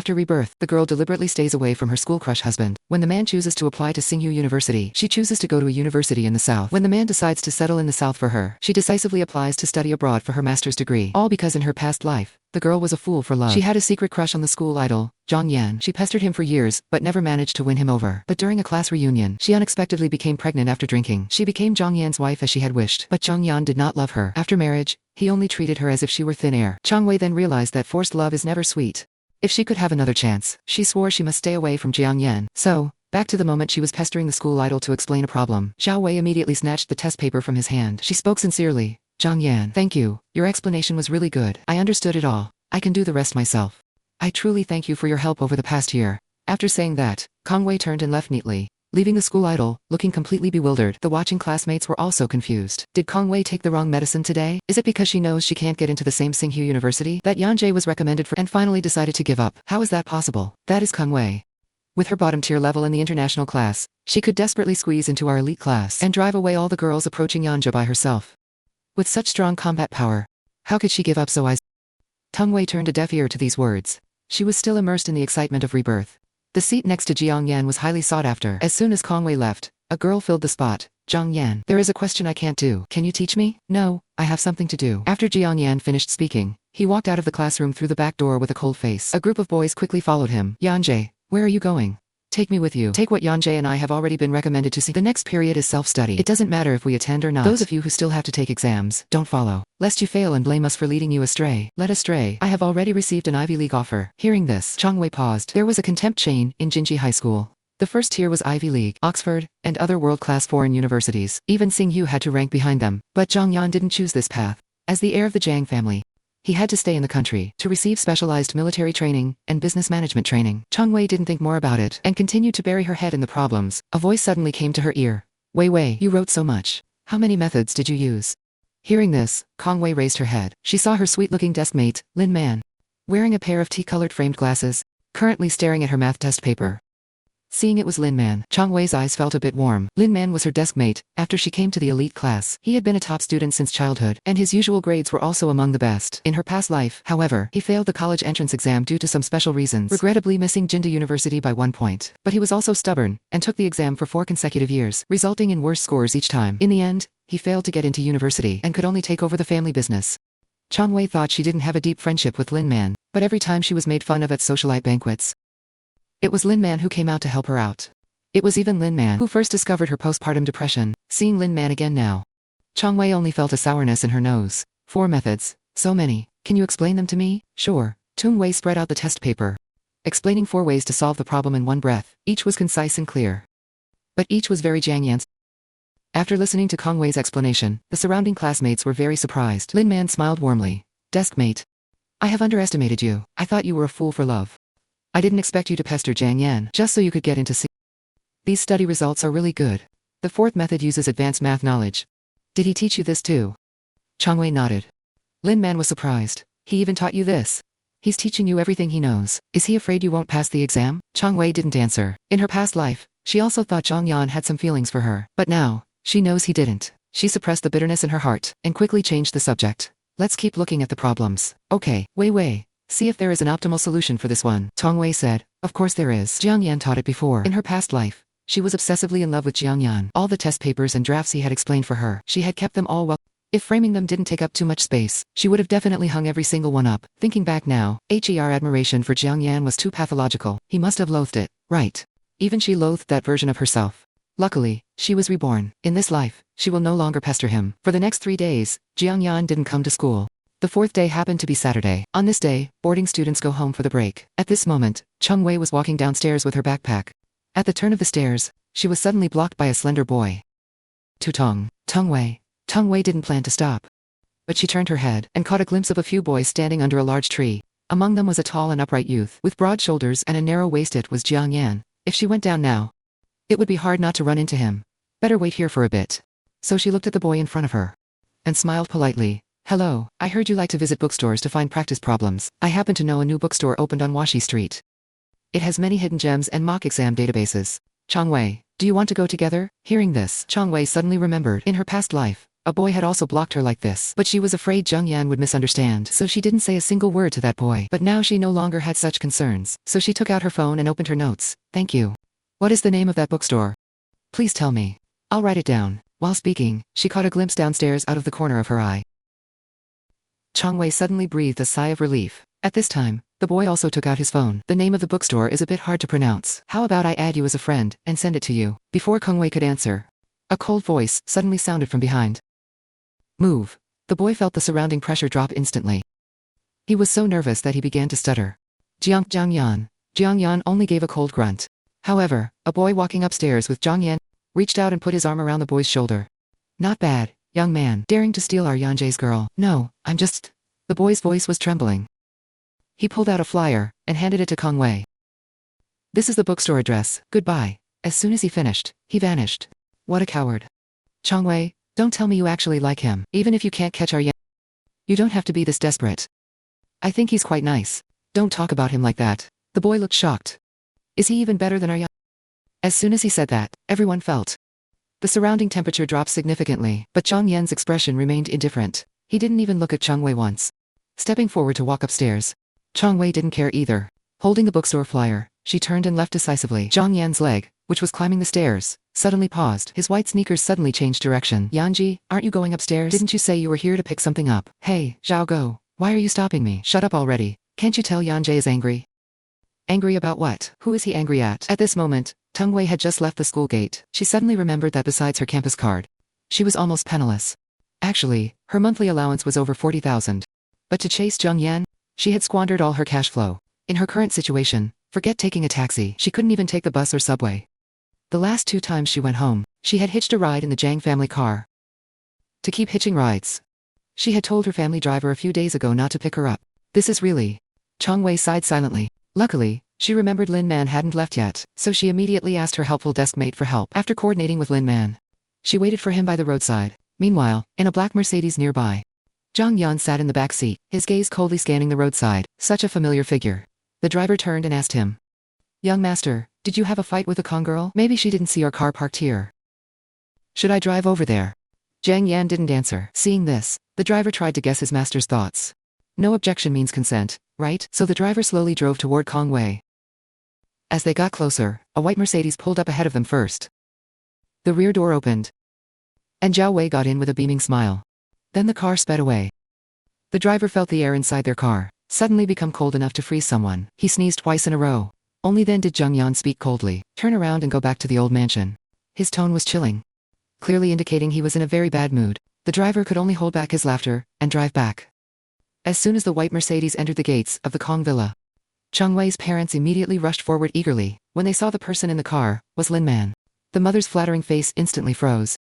After rebirth, the girl deliberately stays away from her school crush husband. When the man chooses to apply to Singhu University, she chooses to go to a university in the south. When the man decides to settle in the south for her, she decisively applies to study abroad for her master's degree. All because in her past life, the girl was a fool for love. She had a secret crush on the school idol, Zhang Yan. She pestered him for years, but never managed to win him over. But during a class reunion, she unexpectedly became pregnant after drinking. She became Zhang Yan's wife as she had wished. But Zhang Yan did not love her. After marriage, he only treated her as if she were thin air. Chang Wei then realized that forced love is never sweet. If she could have another chance, she swore she must stay away from Jiang Yan. So, back to the moment she was pestering the school idol to explain a problem. Xiao Wei immediately snatched the test paper from his hand. She spoke sincerely. Zhang Yan, thank you. Your explanation was really good. I understood it all. I can do the rest myself. I truly thank you for your help over the past year. After saying that, Kang Wei turned and left neatly, leaving the school idol, looking completely bewildered. The watching classmates were also confused. Did Kang Wei take the wrong medicine today? Is it because she knows she can't get into the same Singhu University that Yanjie was recommended for and finally decided to give up? How is that possible? That is Kang Wei. With her bottom tier level in the international class, she could desperately squeeze into our elite class and drive away all the girls approaching Yanja by herself. With such strong combat power, how could she give up so easily? Tang Wei turned a deaf ear to these words. She was still immersed in the excitement of rebirth. The seat next to Jiang Yan was highly sought after. As soon as Kang Wei left, a girl filled the spot. Zhang Yan, there is a question I can't do. Can you teach me? No, I have something to do. After Jiang Yan finished speaking, he walked out of the classroom through the back door with a cold face. A group of boys quickly followed him. Yanjie, where are you going? Take me with you. Take what Yanjie and I have already been recommended to see. The next period is self-study. It doesn't matter if we attend or not. Those of you who still have to take exams, don't follow, lest you fail and blame us for leading you astray. Led astray. I have already received an Ivy League offer. Hearing this, Chang Wei paused. There was a contempt chain in Jinji High School. The first tier was Ivy League, Oxford, and other world-class foreign universities. Even Singhu had to rank behind them. But Zhang Yan didn't choose this path. As the heir of the Jiang family, he had to stay in the country to receive specialized military training and business management training. Chang Wei didn't think more about it and continued to bury her head in the problems. A voice suddenly came to her ear. Wei, you wrote so much. How many methods did you use? Hearing this, Kang Wei raised her head. She saw her sweet-looking desk mate, Lin Man, wearing a pair of tea-colored framed glasses, currently staring at her math test paper. Seeing it was Lin Man, Chang Wei's eyes felt a bit warm. Lin Man was her desk mate after she came to the elite class. He had been a top student since childhood, and his usual grades were also among the best. In her past life, however, he failed the college entrance exam due to some special reasons, regrettably missing Jinda University by 1 point. But he was also stubborn, and took the exam for 4 consecutive years, resulting in worse scores each time. In the end, he failed to get into university and could only take over the family business. Chang Wei thought she didn't have a deep friendship with Lin Man, but every time she was made fun of at socialite banquets, it was Lin Man who came out to help her out. It was even Lin Man who first discovered her postpartum depression. Seeing Lin Man again now, Chang Wei only felt a sourness in her nose. 4 methods. So many. Can you explain them to me? Sure. Tung Wei spread out the test paper, explaining 4 ways to solve the problem in one breath. Each was concise and clear, but each was very Jiang Yan's. After listening to Kang Wei's explanation, the surrounding classmates were very surprised. Lin Man smiled warmly. Deskmate, I have underestimated you. I thought you were a fool for love. I didn't expect you to pester Jiang Yan just so you could get into These study results are really good. The 4th method uses advanced math knowledge. Did he teach you this too? Chang Wei nodded. Lin Man was surprised. He even taught you this? He's teaching you everything he knows. Is he afraid you won't pass the exam? Chang Wei didn't answer. In her past life, she also thought Zhang Yan had some feelings for her. But now, she knows he didn't. She suppressed the bitterness in her heart and quickly changed the subject. Let's keep looking at the problems. Okay, Wei. See if there is an optimal solution for this one. Tong Wei said. Of course there is. Jiang Yan taught it before. In her past life, she was obsessively in love with Jiang Yan. All the test papers and drafts he had explained for her, she had kept them all well. If framing them didn't take up too much space, she would have definitely hung every single one up. Thinking back now, her admiration for Jiang Yan was too pathological. He must have loathed it, right? Even she loathed that version of herself. Luckily, she was reborn. In this life, she will no longer pester him. For the next 3 days, Jiang Yan didn't come to school. The 4th day happened to be Saturday. On this day, boarding students go home for the break. At this moment, Cheng Wei was walking downstairs with her backpack. At the turn of the stairs, she was suddenly blocked by a slender boy. Tong Wei. Tong Wei didn't plan to stop, but she turned her head and caught a glimpse of a few boys standing under a large tree. Among them was a tall and upright youth with broad shoulders and a narrow waist. It was Jiang Yan. If she went down now, it would be hard not to run into him. Better wait here for a bit. So she looked at the boy in front of her and smiled politely. Hello, I heard you like to visit bookstores to find practice problems. I happen to know a new bookstore opened on Washi Street. It has many hidden gems and mock exam databases. Chang Wei, do you want to go together? Hearing this, Chang Wei suddenly remembered in her past life, A boy had also blocked her like this, but she was afraid Zhang Yan would misunderstand, so she didn't say a single word to that boy. But now she no longer had such concerns, so she took out her phone and opened her notes. Thank you. What is the name of that bookstore? Please tell me. I'll write it down. While speaking, she caught a glimpse downstairs out of the corner of her eye. Chang Wei suddenly breathed a sigh of relief. At this time, the boy also took out his phone. The name of the bookstore is a bit hard to pronounce. How about I add you as a friend, and send it to you? Before Kang Wei could answer, a cold voice suddenly sounded from behind. Move. The boy felt the surrounding pressure drop instantly. He was so nervous that he began to stutter. Jiang Yan. Jiang Yan only gave a cold grunt. However, a boy walking upstairs with Jiang Yan reached out and put his arm around the boy's shoulder. Not bad, young man, daring to steal our Yanjie's girl. No, I'm just... The boy's voice was trembling. He pulled out a flyer and handed it to Kang Wei. This is the bookstore address. Goodbye. As soon as he finished, he vanished. What a coward. Chang Wei, don't tell me you actually like him, even if you can't catch our Yan. You don't have to be this desperate. I think he's quite nice. Don't talk about him like that. The boy looked shocked. Is he even better than our Yan? As soon as he said that, everyone felt. The surrounding temperature dropped significantly, but Zhang Yan's expression remained indifferent. He didn't even look at Chang Wei once. Stepping forward to walk upstairs, Chang Wei didn't care either. Holding the bookstore flyer, she turned and left decisively. Zhang Yan's leg, which was climbing the stairs, suddenly paused. His white sneakers suddenly changed direction. Yanji, aren't you going upstairs? Didn't you say you were here to pick something up? Hey, Zhao Go, why are you stopping me? Shut up already. Can't you tell Yanjie is angry? Angry about what? Who is he angry at? At this moment, Teng Wei had just left the school gate. She suddenly remembered that besides her campus card, she was almost penniless. Actually, her monthly allowance was over 40,000. But to chase Zhang Yan, she had squandered all her cash flow. In her current situation, forget taking a taxi, she couldn't even take the bus or subway. The last 2 times she went home, she had hitched a ride in the Zhang family car. To keep hitching rides. She had told her family driver a few days ago not to pick her up. This is really... Chang Wei sighed silently. Luckily, she remembered Lin Man hadn't left yet, so she immediately asked her helpful desk mate for help. After coordinating with Lin Man, she waited for him by the roadside. Meanwhile, in a black Mercedes nearby, Zhang Yan sat in the back seat, his gaze coldly scanning the roadside. Such a familiar figure. The driver turned and asked him, "Young master, did you have a fight with a Kong girl? Maybe she didn't see our car parked here. Should I drive over there?" Zhang Yan didn't answer. Seeing this, the driver tried to guess his master's thoughts. No objection means consent, right? So the driver slowly drove toward Kong Wei. As they got closer, a white Mercedes pulled up ahead of them first. The rear door opened, and Zhao Wei got in with a beaming smile. Then the car sped away. The driver felt the air inside their car suddenly become cold enough to freeze someone. He sneezed twice in a row. Only then did Zhang Yan speak coldly. Turn around and go back to the old mansion. His tone was chilling, clearly indicating he was in a very bad mood. The driver could only hold back his laughter and drive back. As soon as the white Mercedes entered the gates of the Kong villa, Chang Wei's parents immediately rushed forward eagerly. When they saw the person in the car was Lin Man. The mother's flattering face instantly froze.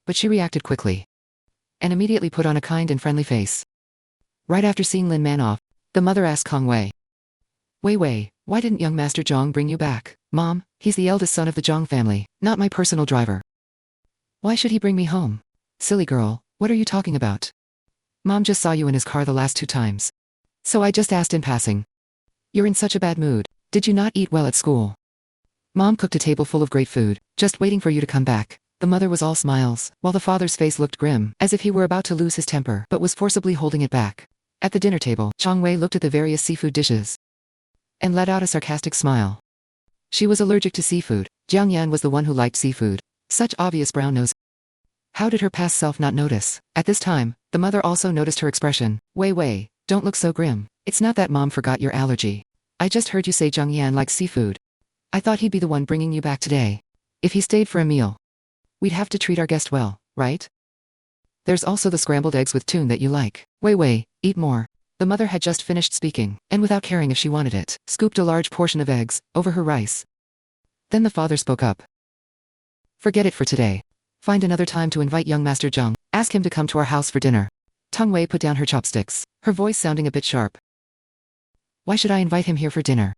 But she reacted quickly and immediately put on a kind and friendly face. Right after seeing Lin Man off, the mother asked Kong Wei, Wei, why didn't young Master Zhang bring you back? Mom, he's the eldest son of the Zhang family, not my personal driver. Why should he bring me home? Silly girl, what are you talking about? Mom just saw you in his car the last 2 times. So I just asked in passing. You're in such a bad mood. Did you not eat well at school? Mom cooked a table full of great food, just waiting for you to come back. The mother was all smiles, while the father's face looked grim, as if he were about to lose his temper, but was forcibly holding it back. At the dinner table, Chang Wei looked at the various seafood dishes and let out a sarcastic smile. She was allergic to seafood. Jiang Yan was the one who liked seafood. Such obvious brown nose. How did her past self not notice? At this time, the mother also noticed her expression. Wei, don't look so grim. It's not that Mom forgot your allergy. I just heard you say Zhang Yan likes seafood. I thought he'd be the one bringing you back today. If he stayed for a meal, we'd have to treat our guest well, right? There's also the scrambled eggs with tune that you like. Wei, eat more. The mother had just finished speaking, and without caring if she wanted it, scooped a large portion of eggs over her rice. Then the father spoke up. Forget it for today. Find another time to invite young Master Zhang. Ask him to come to our house for dinner. Teng Wei put down her chopsticks, her voice sounding a bit sharp. Why should I invite him here for dinner?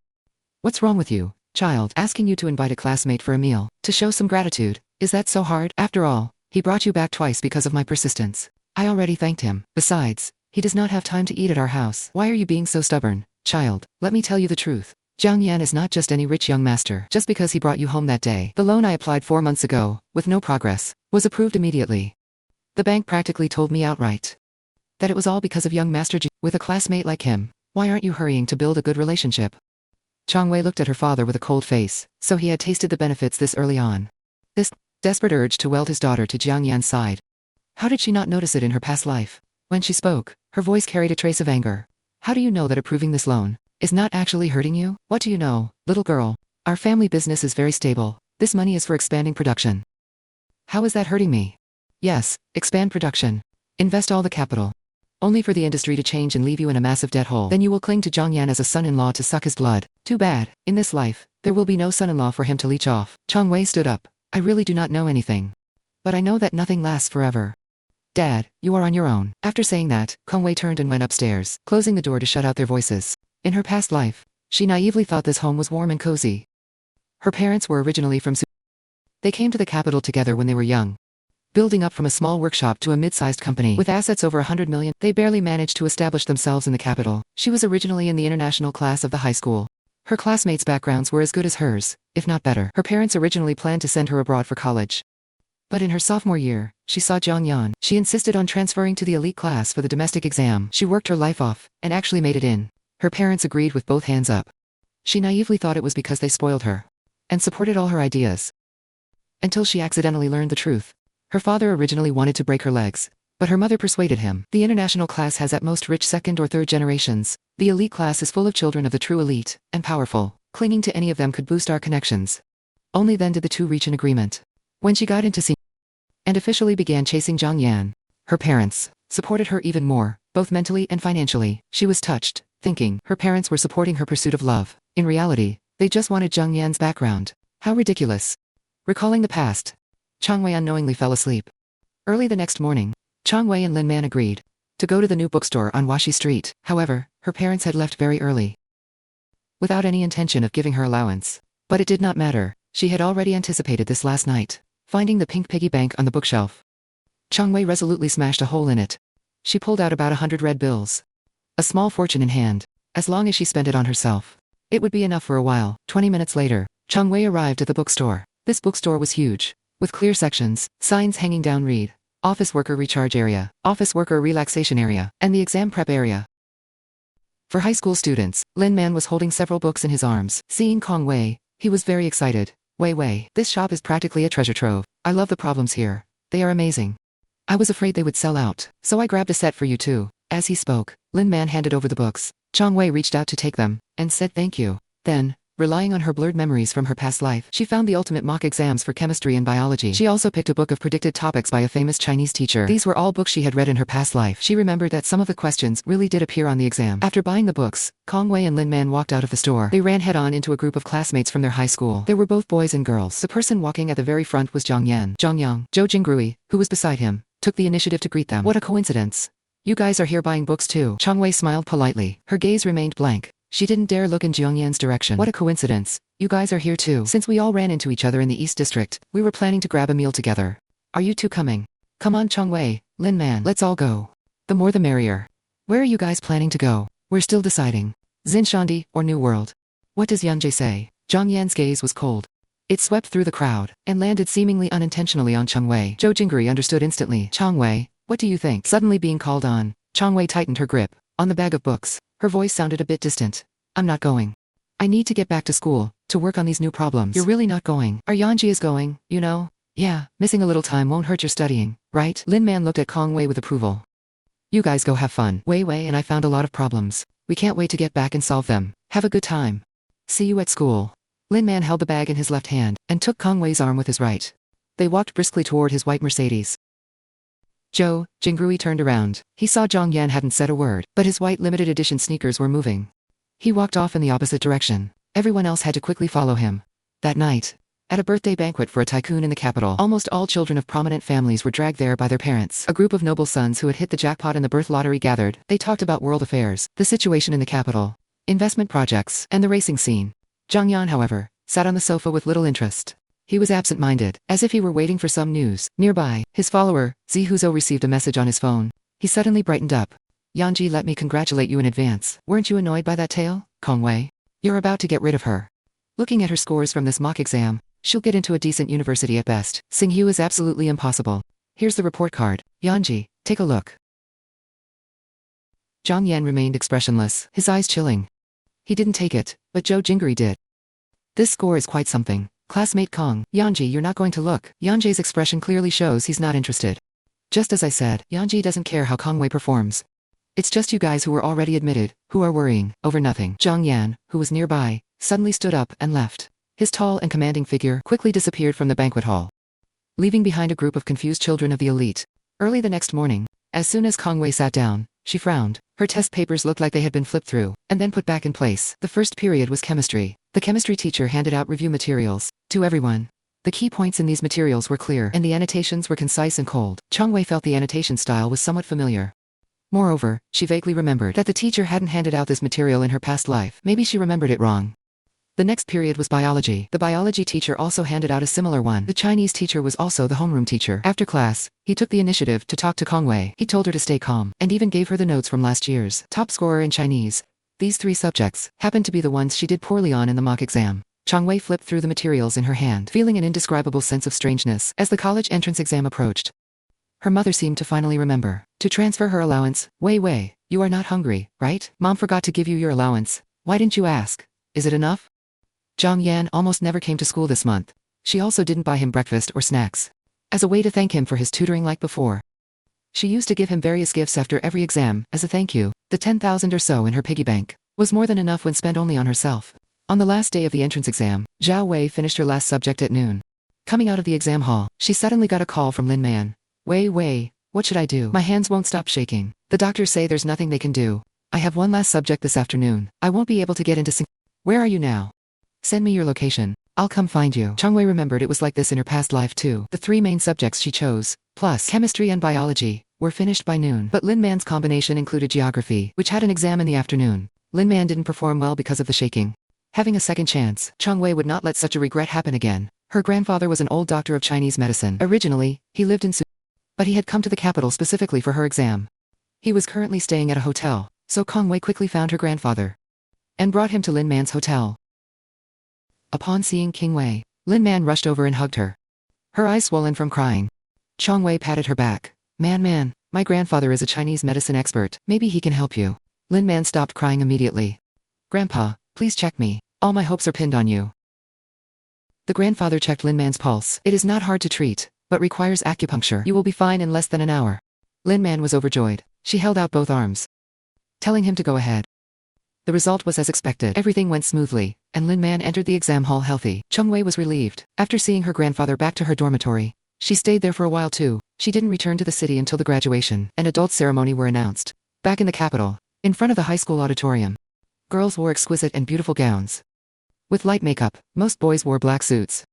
What's wrong with you, child? Asking you to invite a classmate for a meal, to show some gratitude, is that so hard? After all, he brought you back twice because of my persistence. I already thanked him. Besides, he does not have time to eat at our house. Why are you being so stubborn, child? Let me tell you the truth. Zhang Yan is not just any rich young master. Just because he brought you home that day, the loan I applied 4 months ago, with no progress, was approved immediately. The bank practically told me outright that it was all because of young Master Ji. With a classmate like him, why aren't you hurrying to build a good relationship? Chang Wei looked at her father with a cold face, so he had tasted the benefits this early on. This desperate urge to weld his daughter to Jiang Yan's side. How did she not notice it in her past life? When she spoke, her voice carried a trace of anger. How do you know that approving this loan is not actually hurting you? What do you know, little girl? Our family business is very stable. This money is for expanding production. How is that hurting me? Yes, expand production. Invest all the capital. Only for the industry to change and leave you in a massive debt hole. Then you will cling to Jiang Yan as a son-in-law to suck his blood. Too bad. In this life, there will be no son-in-law for him to leech off. Chang Wei stood up. I really do not know anything. But I know that nothing lasts forever. Dad, you are on your own. After saying that, Chang Wei turned and went upstairs, closing the door to shut out their voices. In her past life, she naively thought this home was warm and cozy. Her parents were originally from They came to the capital together when they were young. Building up from a small workshop to a mid-sized company with assets over 100 million, they barely managed to establish themselves in the capital. She was originally in the international class of the high school. Her classmates' backgrounds were as good as hers, if not better. Her parents originally planned to send her abroad for college. But in her sophomore year, she saw Jiang Yan. She insisted on transferring to the elite class for the domestic exam. She worked her life off, and actually made it in. Her parents agreed with both hands up. She naively thought it was because they spoiled her and supported all her ideas. Until she accidentally learned the truth. Her father originally wanted to break her legs, but her mother persuaded him. The international class has at most rich second or third generations. The elite class is full of children of the true elite, and powerful. Clinging to any of them could boost our connections. Only then did the two reach an agreement. When she got into senior and officially began chasing Jiang Yan, her parents supported her even more, both mentally and financially. She was touched, thinking her parents were supporting her pursuit of love. In reality, they just wanted Jiang Yan's background. How ridiculous. Recalling the past, Chang Wei unknowingly fell asleep. Early the next morning, Chang Wei and Lin Man agreed to go to the new bookstore on Washi Street. However, her parents had left very early, without any intention of giving her allowance. But it did not matter. She had already anticipated this last night. Finding the pink piggy bank on the bookshelf, Chang Wei resolutely smashed a hole in it. She pulled out about 100 red bills. A small fortune in hand. As long as she spent it on herself, it would be enough for a while. 20 minutes later, Chang Wei arrived at the bookstore. This bookstore was huge, with clear sections, signs hanging down read, office worker recharge area, office worker relaxation area, and the exam prep area. For high school students, Lin Man was holding several books in his arms. Seeing Chang Wei, he was very excited. Wei, this shop is practically a treasure trove. I love the problems here. They are amazing. I was afraid they would sell out, so I grabbed a set for you too. As he spoke, Lin Man handed over the books. Chang Wei reached out to take them, and said thank you. Then, relying on her blurred memories from her past life, she found the ultimate mock exams for chemistry and biology. She also picked a book of predicted topics by a famous Chinese teacher. These were all books she had read in her past life. She remembered that some of the questions really did appear on the exam. After buying the books, Chang Wei and Lin Man walked out of the store. They ran head-on into a group of classmates from their high school. There were both boys and girls. The person walking at the very front was Jiang Yan. Zhang Yang, Zhou Jingrui, who was beside him, took the initiative to greet them. What a coincidence. You guys are here buying books too. Chang Wei smiled politely. Her gaze remained blank. She didn't dare look in Jiang Yan's direction. What a coincidence. You guys are here too. Since we all ran into each other in the East District, we were planning to grab a meal together. Are you two coming? Come on Chang Wei, Lin Man, let's all go. The more the merrier. Where are you guys planning to go? We're still deciding. Zinshandi or New World? What does Yanjie say? Jiang Yan's gaze was cold. It swept through the crowd, and landed seemingly unintentionally on Chang Wei. Zhou Jinggui understood instantly. Chang Wei, what do you think? Suddenly being called on, Chang Wei tightened her grip on the bag of books. Her voice sounded a bit distant. I'm not going. I need to get back to school, to work on these new problems. You're really not going? Our Yanjie is going, you know? Yeah, missing a little time won't hurt your studying, right? Lin Man looked at Chang Wei with approval. You guys go have fun. Wei and I found a lot of problems. We can't wait to get back and solve them. Have a good time. See you at school. Lin Man held the bag in his left hand, and took Chang Wei's arm with his right. They walked briskly toward his white Mercedes. Zhou Jingrui turned around. He saw Jiang Yan hadn't said a word, but his white limited edition sneakers were moving. He walked off in the opposite direction. Everyone else had to quickly follow him. That night, at a birthday banquet for a tycoon in the capital, almost all children of prominent families were dragged there by their parents. A group of noble sons who had hit the jackpot in the birth lottery gathered. They talked about world affairs, the situation in the capital, investment projects, and the racing scene. Jiang Yan, however, sat on the sofa with little interest. He was absent-minded, as if he were waiting for some news. Nearby, his follower, Zi Huzhou, received a message on his phone. He suddenly brightened up. Yanjie, let me congratulate you in advance. Weren't you annoyed by that tale, Chang Wei? You're about to get rid of her. Looking at her scores from this mock exam, she'll get into a decent university at best. Xingyu is absolutely impossible. Here's the report card. Yanji, take a look. Zhang Yan remained expressionless, his eyes chilling. He didn't take it, but Zhou Jingri did. This score is quite something. Classmate Kong, Yanji, you're not going to look. Yanji's expression clearly shows he's not interested. Just as I said, Yanji doesn't care how Kong Wei performs. It's just you guys who were already admitted, who are worrying over nothing. Zhang Yan, who was nearby, suddenly stood up and left. His tall and commanding figure quickly disappeared from the banquet hall, leaving behind a group of confused children of the elite. Early the next morning, as soon as Kong Wei sat down, she frowned. Her test papers looked like they had been flipped through, and then put back in place. The first period was chemistry. The chemistry teacher handed out review materials to everyone. The key points in these materials were clear, and the annotations were concise and cold. Chang Wei felt the annotation style was somewhat familiar. Moreover, she vaguely remembered that the teacher hadn't handed out this material in her past life. Maybe she remembered it wrong. The next period was biology. The biology teacher also handed out a similar one. The Chinese teacher was also the homeroom teacher. After class, he took the initiative to talk to Kong Wei. He told her to stay calm, and even gave her the notes from last year's top scorer in Chinese. These 3 subjects happened to be the ones she did poorly on in the mock exam. Chang Wei flipped through the materials in her hand, feeling an indescribable sense of strangeness as the college entrance exam approached. Her mother seemed to finally remember to transfer her allowance. Wei, you are not hungry, right? Mom forgot to give you your allowance. Why didn't you ask? Is it enough? Zhang Yan almost never came to school this month. She also didn't buy him breakfast or snacks, as a way to thank him for his tutoring like before. She used to give him various gifts after every exam, as a thank you. The 10,000 or so in her piggy bank was more than enough when spent only on herself. On the last day of the entrance exam, Zhao Wei finished her last subject at noon. Coming out of the exam hall, she suddenly got a call from Lin Man. Wei, what should I do? My hands won't stop shaking. The doctors say there's nothing they can do. I have one last subject this afternoon. I won't be able to get into Where are you now? Send me your location. I'll come find you. Chang Wei remembered it was like this in her past life too. The 3 main subjects she chose, plus chemistry and biology, were finished by noon. But Lin Man's combination included geography, which had an exam in the afternoon. Lin Man didn't perform well because of the shaking. Having a second chance, Chang Wei would not let such a regret happen again. Her grandfather was an old doctor of Chinese medicine. Originally, he lived in but he had come to the capital specifically for her exam. He was currently staying at a hotel, so Kong Wei quickly found her grandfather and brought him to Lin Man's hotel. Upon seeing King Wei, Lin Man rushed over and hugged her, her eyes swollen from crying. Chang Wei patted her back. Man, my grandfather is a Chinese medicine expert. Maybe he can help you. Lin Man stopped crying immediately. Grandpa, please check me. All my hopes are pinned on you. The grandfather checked Lin Man's pulse. It is not hard to treat, but requires acupuncture. You will be fine in less than an hour. Lin Man was overjoyed. She held out both arms, telling him to go ahead. The result was as expected. Everything went smoothly, and Lin Man entered the exam hall healthy. Chang Wei was relieved. After seeing her grandfather back to her dormitory, she stayed there for a while too. She didn't return to the city until the graduation and adult ceremony were announced. Back in the capital, in front of the high school auditorium, girls wore exquisite and beautiful gowns. With light makeup, most boys wore black suits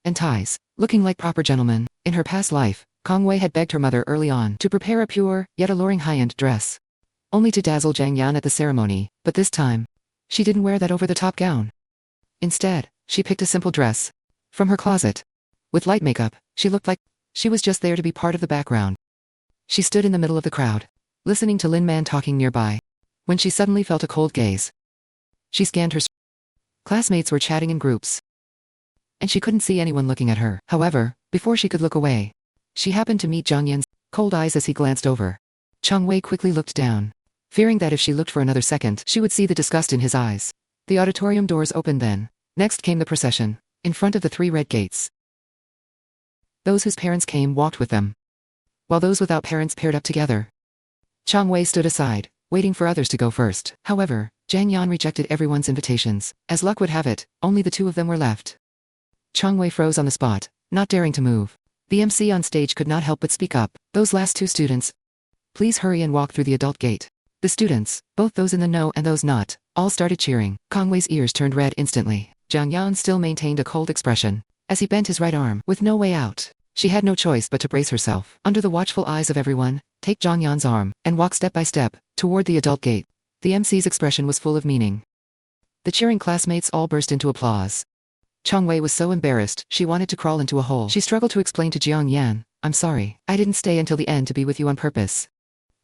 and ties, looking like proper gentlemen. In her past life, Kong Wei had begged her mother early on to prepare a pure, yet alluring high-end dress, only to dazzle Zhang Yan at the ceremony. But this time, she didn't wear that over-the-top gown. Instead, she picked a simple dress from her closet. With light makeup, she looked like she was just there to be part of the background. She stood in the middle of the crowd, listening to Lin Man talking nearby, when she suddenly felt a cold gaze. She scanned her classmates were chatting in groups, and she couldn't see anyone looking at her. However, before she could look away, she happened to meet Zhang Yan's cold eyes as he glanced over. Chang Wei quickly looked down, fearing that if she looked for another second, she would see the disgust in his eyes. The auditorium doors opened then. Next came the procession, in front of the 3 red gates. Those whose parents came walked with them, while those without parents paired up together. Chang Wei stood aside, waiting for others to go first. However, Zhang Yan rejected everyone's invitations. As luck would have it, only the 2 of them were left. Chang Wei froze on the spot, not daring to move. The MC on stage could not help but speak up. Those last 2 students, please hurry and walk through the adult gate. The students, both those in the know and those not, all started cheering. Kong Wei's ears turned red instantly. Zhang Yan still maintained a cold expression, as he bent his right arm. With no way out, she had no choice but to brace herself. Under the watchful eyes of everyone, take Zhang Yan's arm, and walk step by step, toward the adult gate. The MC's expression was full of meaning. The cheering classmates all burst into applause. Chang Wei was so embarrassed, she wanted to crawl into a hole. She struggled to explain to Zhang Yan, I'm sorry, I didn't stay until the end to be with you on purpose.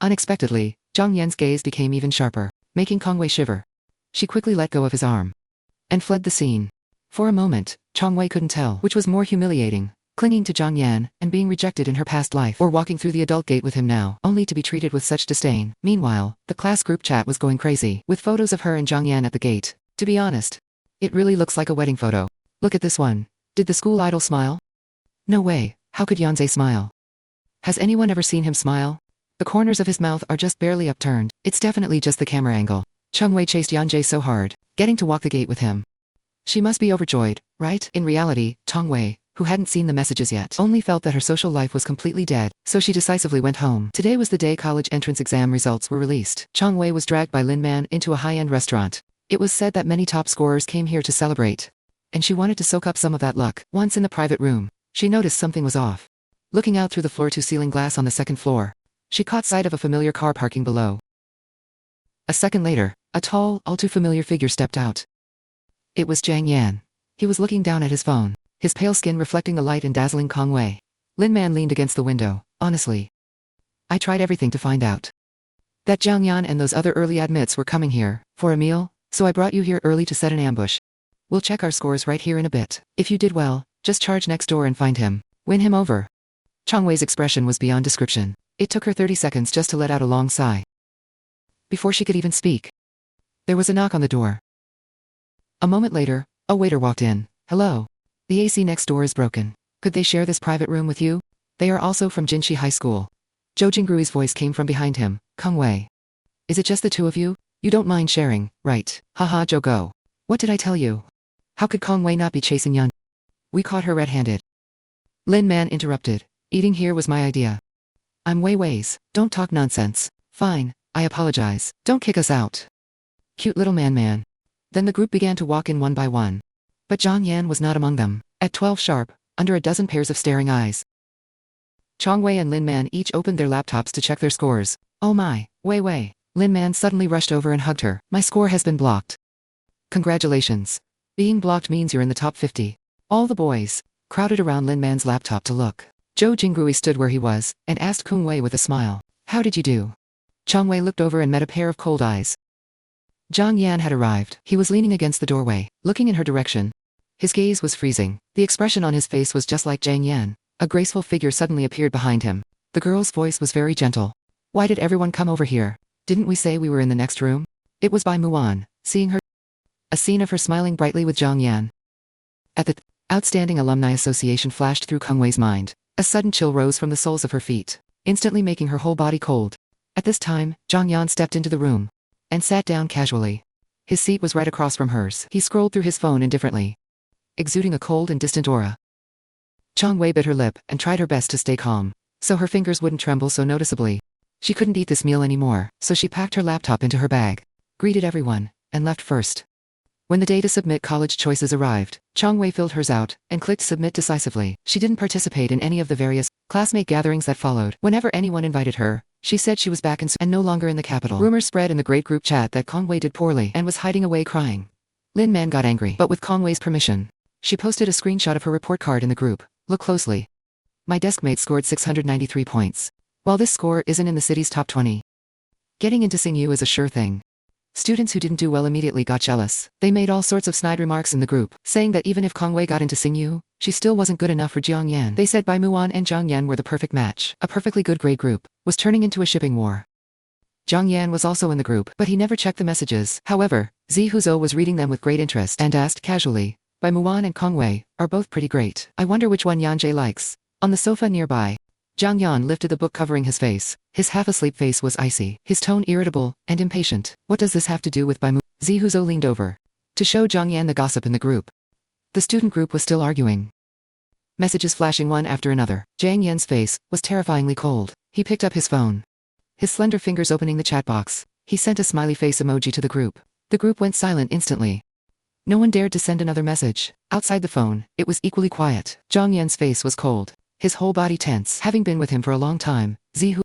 Unexpectedly, Zhang Yan's gaze became even sharper, making Kong Wei shiver. She quickly let go of his arm and fled the scene. For a moment, Chang Wei couldn't tell which was more humiliating, clinging to Zhang Yan, and being rejected in her past life, or walking through the adult gate with him now, only to be treated with such disdain. Meanwhile, the class group chat was going crazy, with photos of her and Zhang Yan at the gate. To be honest, it really looks like a wedding photo. Look at this one. Did the school idol smile? No way, how could Yanzhe smile? Has anyone ever seen him smile? The corners of his mouth are just barely upturned. It's definitely just the camera angle. Chengwei chased Yanzhe so hard, getting to walk the gate with him. She must be overjoyed, right? In reality, Chengwei, who hadn't seen the messages yet, only felt that her social life was completely dead, so she decisively went home. Today was the day college entrance exam results were released. Chengwei was dragged by Lin Man into a high-end restaurant. It was said that many top scorers came here to celebrate, and she wanted to soak up some of that luck. Once in the private room, she noticed something was off. Looking out through the floor-to-ceiling glass on the second floor, she caught sight of a familiar car parking below. A second later, a tall, all-too-familiar figure stepped out. It was Zhang Yan. He was looking down at his phone, his pale skin reflecting the light and dazzling Chengwei. Lin Man leaned against the window. Honestly, I tried everything to find out that Zhang Yan and those other early admits were coming here for a meal, so I brought you here early to set an ambush. We'll check our scores right here in a bit. If you did well, just charge next door and find him. Win him over. Chengwei's expression was beyond description. It took her 30 seconds just to let out a long sigh. Before she could even speak, there was a knock on the door. A moment later, a waiter walked in. Hello. The AC next door is broken. Could they share this private room with you? They are also from Jinshi High School. Zhou Jingrui's voice came from behind him. Chengwei. Is it just the two of you? You don't mind sharing, right? Haha, Zhou Go. What did I tell you? How could Chengwei not be chasing Yan? We caught her red-handed. Lin Man interrupted. Eating here was my idea. I'm Wei's. Don't talk nonsense. Fine, I apologize. Don't kick us out. Cute little man. Then the group began to walk in one by one. But Zhang Yan was not among them. At 12 sharp, under a dozen pairs of staring eyes, Chengwei and Lin Man each opened their laptops to check their scores. Oh my, Wei. Lin Man suddenly rushed over and hugged her. My score has been blocked. Congratulations. Being blocked means you're in the top 50. All the boys crowded around Lin Man's laptop to look. Zhou Jingrui stood where he was, and asked Chengwei with a smile. How did you do? Chengwei looked over and met a pair of cold eyes. Zhang Yan had arrived. He was leaning against the doorway, looking in her direction. His gaze was freezing. The expression on his face was just like Zhang Yan. A graceful figure suddenly appeared behind him. The girl's voice was very gentle. Why did everyone come over here? Didn't we say we were in the next room? It was Bai Muan, seeing her. A scene of her smiling brightly with Zhang Yan. At the outstanding alumni association flashed through Chengwei's mind. A sudden chill rose from the soles of her feet, instantly making her whole body cold. At this time, Zhang Yan stepped into the room and sat down casually. His seat was right across from hers. He scrolled through his phone indifferently, exuding a cold and distant aura. Chengwei bit her lip and tried her best to stay calm, so her fingers wouldn't tremble so noticeably. She couldn't eat this meal anymore, so she packed her laptop into her bag, greeted everyone, and left first. When the day to submit college choices arrived, Chengwei filled hers out and clicked submit decisively. She didn't participate in any of the various classmate gatherings that followed. Whenever anyone invited her, she said she was back and no longer in the capital. Rumors spread in the great group chat that Chengwei did poorly and was hiding away crying. Lin Man got angry, but with Chengwei's permission, she posted a screenshot of her report card in the group. Look closely. My deskmate scored 693 points. While this score isn't in the city's top 20, getting into Tsingyu is a sure thing. Students who didn't do well immediately got jealous. They made all sorts of snide remarks in the group, saying that even if Chengwei got into Tsingyu, she still wasn't good enough for Zhang Yan. They said Bai Muan and Zhang Yan were the perfect match. A perfectly good grade group was turning into a shipping war. Zhang Yan was also in the group, but he never checked the messages. However, Zi Huzhou was reading them with great interest and asked casually, Bai Muan and Chengwei are both pretty great. I wonder which one Yanzhe likes. On the sofa nearby, Zhang Yan lifted the book covering his face. His half-asleep face was icy, his tone irritable and impatient. What does this have to do with Bai Muan? Zi Huzhou leaned over to show Zhang Yan the gossip in the group. The student group was still arguing. Messages flashing one after another. Zhang Yan's face was terrifyingly cold. He picked up his phone. His slender fingers opening the chat box, he sent a smiley face emoji to the group. The group went silent instantly. No one dared to send another message. Outside the phone, it was equally quiet. Zhang Yan's face was cold, his whole body tense. Having been with him for a long time, Zi Huzhou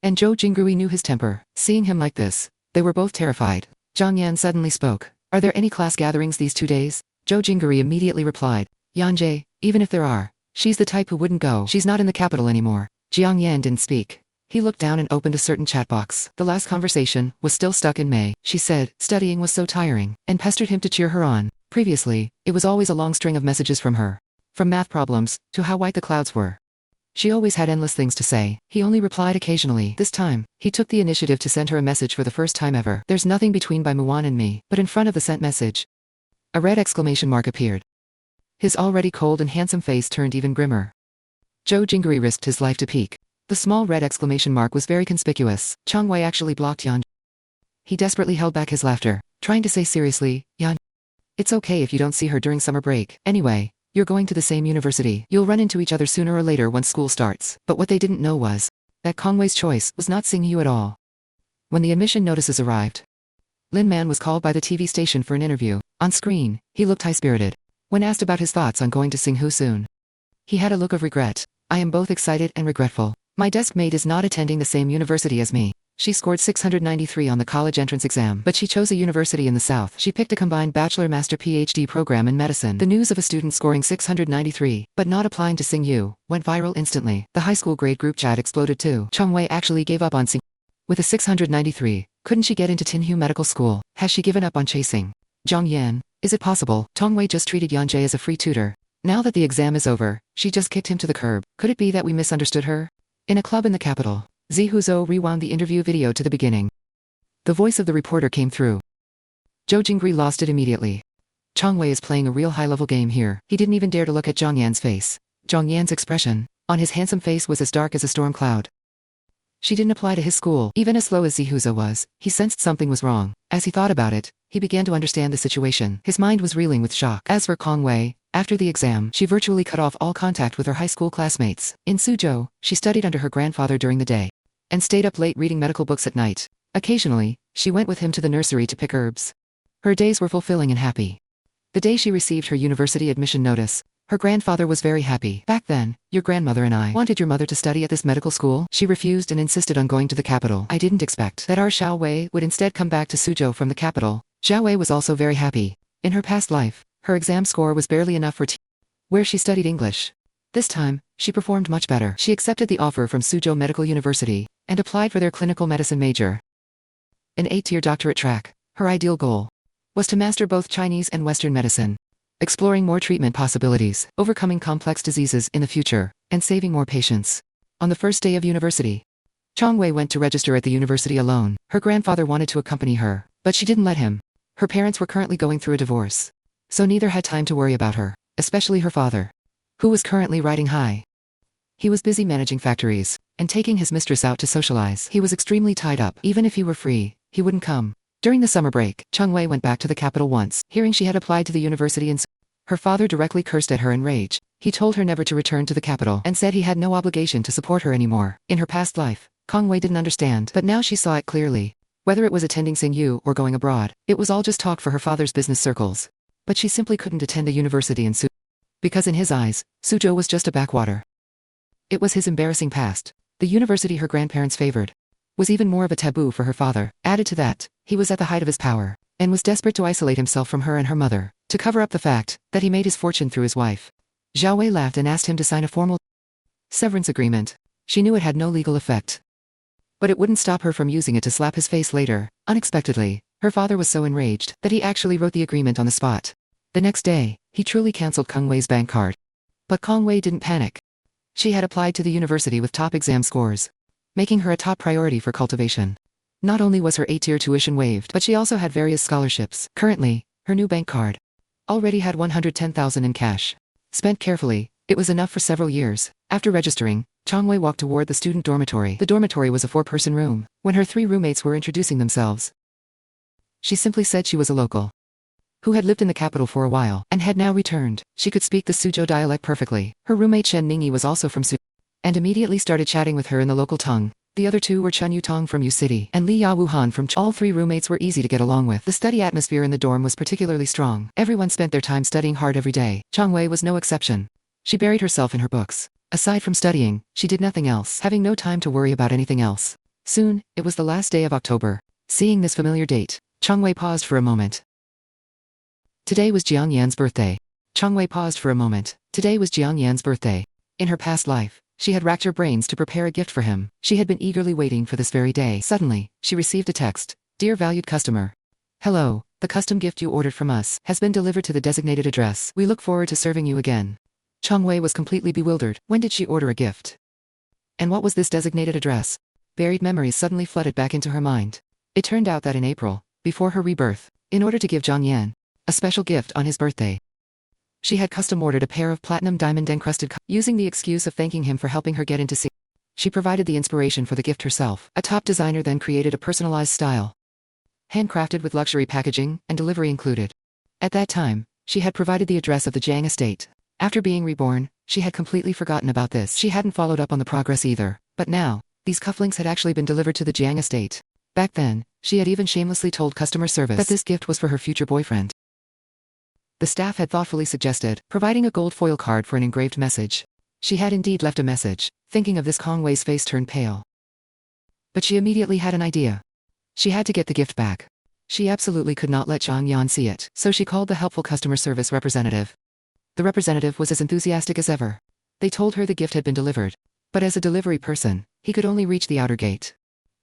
and Zhou Jingrui knew his temper. Seeing him like this, they were both terrified. Zhang Yan suddenly spoke. Are there any class gatherings these 2 days? Zhou Jingrui immediately replied. Yanzhe, even if there are, she's the type who wouldn't go. She's not in the capital anymore. Jiang Yan didn't speak. He looked down and opened a certain chat box. The last conversation was still stuck in May. She said, studying was so tiring, and pestered him to cheer her on. Previously, it was always a long string of messages from her. From math problems, to how white the clouds were. She always had endless things to say. He only replied occasionally. This time, he took the initiative to send her a message for the first time ever. There's nothing between by Muan and me, but in front of the sent message, a red exclamation mark appeared. His already cold and handsome face turned even grimmer. Zhou Jingri risked his life to peek. The small red exclamation mark was very conspicuous. Chang Wei actually blocked Yan. He desperately held back his laughter, trying to say seriously, Yan, it's okay if you don't see her during summer break. Anyway, you're going to the same university. You'll run into each other sooner or later once school starts. But what they didn't know was that Kang Wei's choice was not Xingyu at all. When the admission notices arrived, Lin Man was called by the TV station for an interview. On screen, he looked high-spirited. When asked about his thoughts on going to Xinghu soon, he had a look of regret. I am both excited and regretful. My desk mate is not attending the same university as me. She scored 693 on the college entrance exam, but she chose a university in the South. She picked a combined bachelor-master PhD program in medicine. The news of a student scoring 693, but not applying to Xingyu, went viral instantly. The high school grade group chat exploded too. Chang Wei actually gave up on Xingyu. With a 693, couldn't she get into Tinhu Medical School? Has she given up on chasing Zhang Yan? Is it possible? Chang Wei just treated Yan Jie as a free tutor. Now that the exam is over, she just kicked him to the curb. Could it be that we misunderstood her? In a club in the capital, Zi Huzhou rewound the interview video to the beginning. The voice of the reporter came through. Zhou Jingri lost it immediately. Chang Wei is playing a real high-level game here. He didn't even dare to look at Zhang Yan's face. Zhang Yan's expression on his handsome face was as dark as a storm cloud. She didn't apply to his school. Even as slow as Zi Huzhou was, he sensed something was wrong. As he thought about it, he began to understand the situation. His mind was reeling with shock. As for Kang Wei, after the exam, she virtually cut off all contact with her high school classmates. In Suzhou, she studied under her grandfather during the day and stayed up late reading medical books at night. Occasionally, she went with him to the nursery to pick herbs. Her days were fulfilling and happy. The day she received her university admission notice, her grandfather was very happy. Back then, your grandmother and I wanted your mother to study at this medical school. She refused and insisted on going to the capital. I didn't expect that our Xiao Wei would instead come back to Suzhou from the capital. Xiao Wei was also very happy. In her past life, her exam score was barely enough for where she studied English. This time, she performed much better. She accepted the offer from Suzhou Medical University and applied for their clinical medicine major. An 8-tier doctorate track, her ideal goal was to master both Chinese and Western medicine, exploring more treatment possibilities, overcoming complex diseases in the future, and saving more patients. On the first day of university, Chang Wei went to register at the university alone. Her grandfather wanted to accompany her, but she didn't let him. Her parents were currently going through a divorce, so neither had time to worry about her, especially her father, who was currently riding high. He was busy managing factories and taking his mistress out to socialize. He was extremely tied up. Even if he were free, he wouldn't come. During the summer break, Chang Wei went back to the capital once. Hearing she had applied to the university and her father directly cursed at her in rage. He told her never to return to the capital and said he had no obligation to support her anymore. In her past life, Kang Wei didn't understand, but now she saw it clearly. Whether it was attending Xingyu or going abroad, it was all just talk for her father's business circles. But she simply couldn't attend a university in Suzhou, because in his eyes, Suzhou was just a backwater. It was his embarrassing past. The university her grandparents favored was even more of a taboo for her father. Added to that, he was at the height of his power, and was desperate to isolate himself from her and her mother, to cover up the fact that he made his fortune through his wife. Zhao Wei laughed and asked him to sign a formal severance agreement. She knew it had no legal effect, but it wouldn't stop her from using it to slap his face later. Unexpectedly, her father was so enraged that he actually wrote the agreement on the spot. The next day, he truly cancelled Kang Wei's bank card. But Kang Wei didn't panic. She had applied to the university with top exam scores, making her a top priority for cultivation. Not only was her 8-tier tuition waived, but she also had various scholarships. Currently, her new bank card already had 110,000 in cash. Spent carefully, it was enough for several years. After registering, Chang Wei walked toward the student dormitory. The dormitory was a 4-person room. When her 3 roommates were introducing themselves, she simply said she was a local who had lived in the capital for a while and had now returned. She could speak the Suzhou dialect perfectly. Her roommate Shen Ningyi was also from Suzhou and immediately started chatting with her in the local tongue. The other 2 were Chen Yutong from Yu City and Li Ya Wuhan from All 3 roommates were easy to get along with. The study atmosphere in the dorm was particularly strong. Everyone spent their time studying hard every day. Chang Wei was no exception. She buried herself in her books. Aside from studying, she did nothing else, having no time to worry about anything else. Soon, it was the last day of October. Seeing this familiar date, Chang Wei paused for a moment. Today was Jiang Yan's birthday. Chang Wei paused for a moment. Today was Jiang Yan's birthday. In her past life, she had racked her brains to prepare a gift for him. She had been eagerly waiting for this very day. Suddenly, she received a text. Dear valued customer. Hello, the custom gift you ordered from us has been delivered to the designated address. We look forward to serving you again. Chang Wei was completely bewildered. When did she order a gift? And what was this designated address? Buried memories suddenly flooded back into her mind. It turned out that in April, before her rebirth, in order to give Zhang Yan a special gift on his birthday, she had custom-ordered a pair of platinum diamond-encrusted using the excuse of thanking him for helping her get into singing. She provided the inspiration for the gift herself. A top designer then created a personalized style, handcrafted with luxury packaging and delivery included. At that time, she had provided the address of the Jiang estate. After being reborn, she had completely forgotten about this. She hadn't followed up on the progress either, but now, these cufflinks had actually been delivered to the Jiang estate. Back then, she had even shamelessly told customer service that this gift was for her future boyfriend. The staff had thoughtfully suggested providing a gold foil card for an engraved message. She had indeed left a message. Thinking of this, Kong Wei's face turned pale. But she immediately had an idea. She had to get the gift back. She absolutely could not let Zhang Yan see it, so she called the helpful customer service representative. The representative was as enthusiastic as ever. They told her the gift had been delivered. But as a delivery person, he could only reach the outer gate.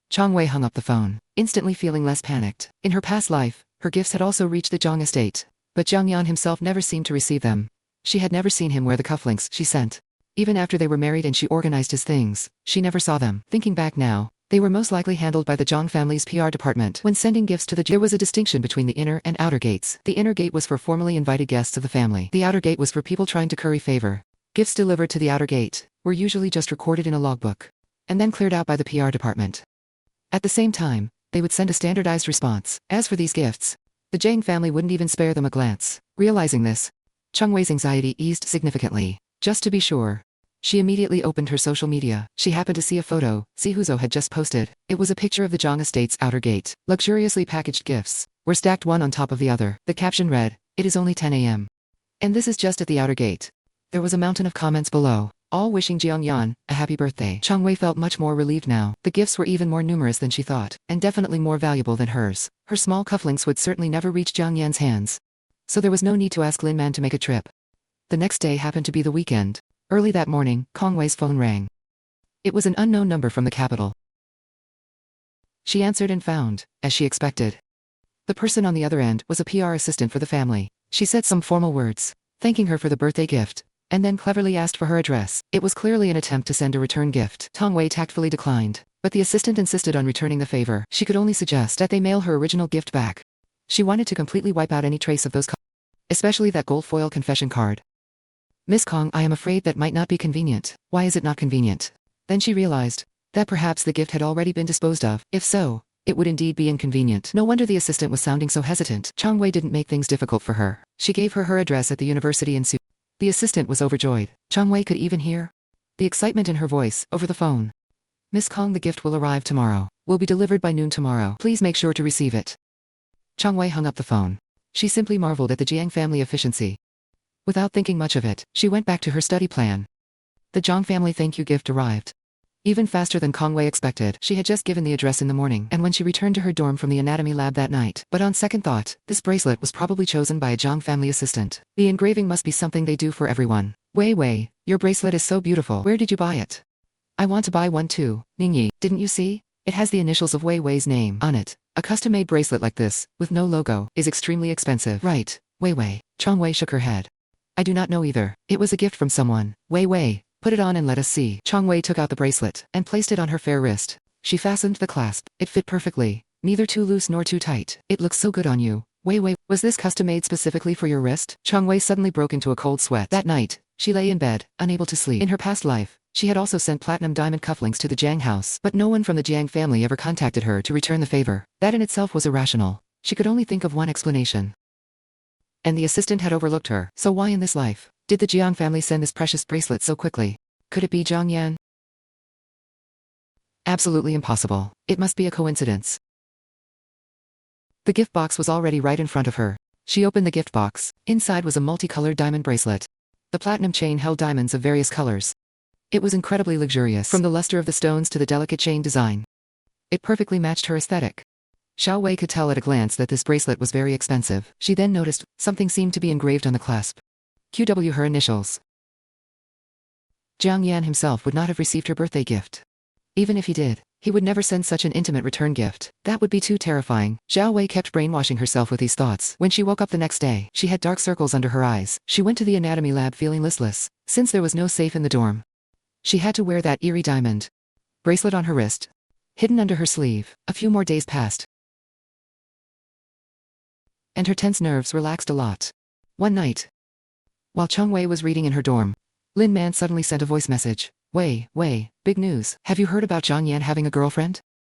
Chang Wei hung up the phone, instantly feeling less panicked. In her past life, her gifts had also reached the Jiang estate, but Zhang Yan himself never seemed to receive them. She had never seen him wear the cufflinks she sent. Even after they were married and she organized his things, she never saw them. Thinking back now, they were most likely handled by the Zhang family's PR department. When sending gifts to there was a distinction between the inner and outer gates. The inner gate was for formally invited guests of the family. The outer gate was for people trying to curry favor. Gifts delivered to the outer gate were usually just recorded in a logbook and then cleared out by the PR department. At the same time, they would send a standardized response. As for these gifts, the Jiang family wouldn't even spare them a glance. Realizing this, Chang Wei's anxiety eased significantly. Just to be sure, she immediately opened her social media. She happened to see a photo Si Huzo had just posted. It was a picture of the Jiang estate's outer gate. Luxuriously packaged gifts were stacked one on top of the other. The caption read, "It is only 10 a.m. and this is just at the outer gate." There was a mountain of comments below, all wishing Jiang Yan a happy birthday. Chang Wei felt much more relieved now. The gifts were even more numerous than she thought, and definitely more valuable than hers. Her small cufflinks would certainly never reach Jiang Yan's hands, so there was no need to ask Lin Man to make a trip. The next day happened to be the weekend. Early that morning, Kong Wei's phone rang. It was an unknown number from the capital. She answered and found, as she expected, the person on the other end was a PR assistant for the family. She said some formal words, thanking her for the birthday gift, and then cleverly asked for her address. It was clearly an attempt to send a return gift. Kong Wei tactfully declined, but the assistant insisted on returning the favor. She could only suggest that they mail her original gift back. She wanted to completely wipe out any trace of those especially that gold foil confession card. "Miss Kong, I am afraid that might not be convenient." "Why is it not convenient?" Then she realized that perhaps the gift had already been disposed of. If so, it would indeed be inconvenient. No wonder the assistant was sounding so hesitant. Chang Wei didn't make things difficult for her. She gave her address at the university in Su. The assistant was overjoyed. Chang Wei could even hear the excitement in her voice over the phone. "Miss Kong, the gift will arrive tomorrow. Will be delivered by noon tomorrow. Please make sure to receive it." Chang Wei hung up the phone. She simply marveled at the Jiang family efficiency. Without thinking much of it, she went back to her study plan. The Zhang family thank you gift arrived even faster than Kong Wei expected. She had just given the address in the morning, and when she returned to her dorm from the anatomy lab that night. But on second thought, this bracelet was probably chosen by a Zhang family assistant. The engraving must be something they do for everyone. Wei, your bracelet is so beautiful. Where did you buy it?" "I want to buy one too, Ningyi. Didn't you see? It has the initials of Wei's name on it. A custom-made bracelet like this, with no logo, is extremely expensive." "Right, Wei." Chang Wei shook her head. "I do not know either. It was a gift from someone." Wei, put it on and let us see." Chang Wei took out the bracelet and placed it on her fair wrist. She fastened the clasp. It fit perfectly, neither too loose nor too tight. "It looks so good on you. Wei, was this custom made specifically for your wrist?" Chang Wei suddenly broke into a cold sweat. That night, she lay in bed, unable to sleep. In her past life, she had also sent platinum diamond cufflinks to the Jiang house, but no one from the Jiang family ever contacted her to return the favor. That in itself was irrational. She could only think of one explanation. And the assistant had overlooked her. So why in this life did the Jiang family send this precious bracelet so quickly? Could it be Zhang Yan? Absolutely impossible. It must be a coincidence. The gift box was already right in front of her. She opened the gift box. Inside was a multicolored diamond bracelet. The platinum chain held diamonds of various colors. It was incredibly luxurious, from the luster of the stones to the delicate chain design. It perfectly matched her aesthetic. Xiao Wei could tell at a glance that this bracelet was very expensive. She then noticed something seemed to be engraved on the clasp. QW, her initials. Jiang Yan himself would not have received her birthday gift. Even if he did, He would never send such an intimate return gift. That would be too terrifying. Zhao Wei kept brainwashing herself with these thoughts. When she woke up the next day, she had dark circles under her eyes. She went to the anatomy lab feeling listless. Since there was no safe in the dorm, she had to wear that eerie diamond bracelet on her wrist, hidden under her sleeve. A few more days passed, and her tense nerves relaxed a lot. One night, while Cheng Wei was reading in her dorm, Lin Man suddenly sent a voice message. Wei, big news. Have you heard about Zhang Yan having a girlfriend?